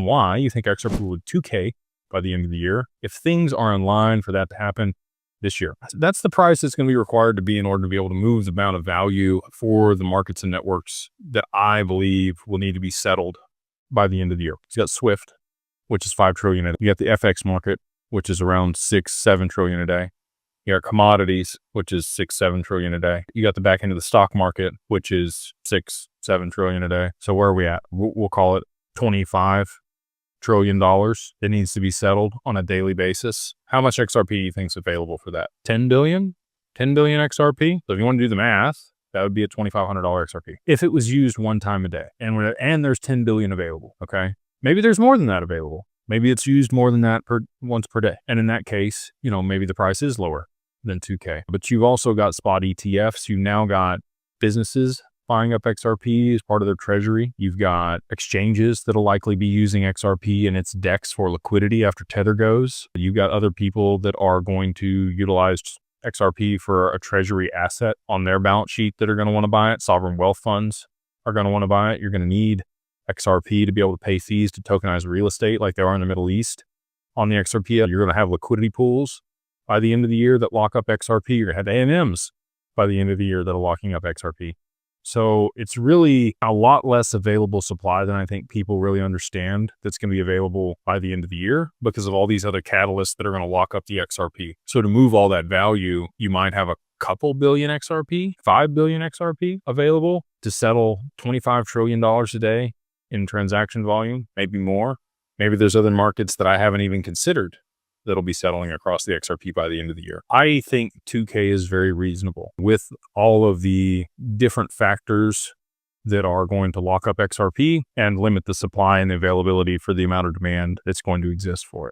why you think XRP would 2K by the end of the year if things are in line for that to happen this year. That's the price that's going to be required to be in order to be able to move the amount of value for the markets and networks that I believe will need to be settled by the end of the year. You got Swift, which is 5 trillion a day. You got the FX market, which is around 6-7 trillion a day. You got commodities, which is 6-7 trillion a day. You got the back end of the stock market, which is 6-7 trillion a day. So where are we at? We'll call it $25 trillion that needs to be settled on a daily basis. How much XRP do you think is available for that? 10 billion? 10 billion XRP? So if you want to do the math, that would be a $2,500 XRP if it was used one time a day. And there's 10 billion available, okay? Maybe there's more than that available. Maybe it's used more than that once per day. And in that case, maybe the price is lower than 2K. But you've also got spot ETFs. You've now got businesses buying up XRP as part of their treasury. You've got exchanges that'll likely be using XRP in its DEX for liquidity after Tether goes. You've got other people that are going to utilize XRP for a treasury asset on their balance sheet that are going to want to buy it. Sovereign wealth funds are going to want to buy it. You're going to need XRP to be able to pay fees to tokenize real estate like they are in the Middle East. On the XRP, you're going to have liquidity pools by the end of the year that lock up XRP. You're going to have AMMs by the end of the year that are locking up XRP. So it's really a lot less available supply than I think people really understand that's going to be available by the end of the year because of all these other catalysts that are going to lock up the XRP. So to move all that value, you might have a couple billion XRP, 5 billion XRP available to settle $25 trillion a day in transaction volume, maybe more. Maybe there's other markets that I haven't even considered that'll be settling across the XRP by the end of the year. I think 2K is very reasonable with all of the different factors that are going to lock up XRP and limit the supply and the availability for the amount of demand that's going to exist for it.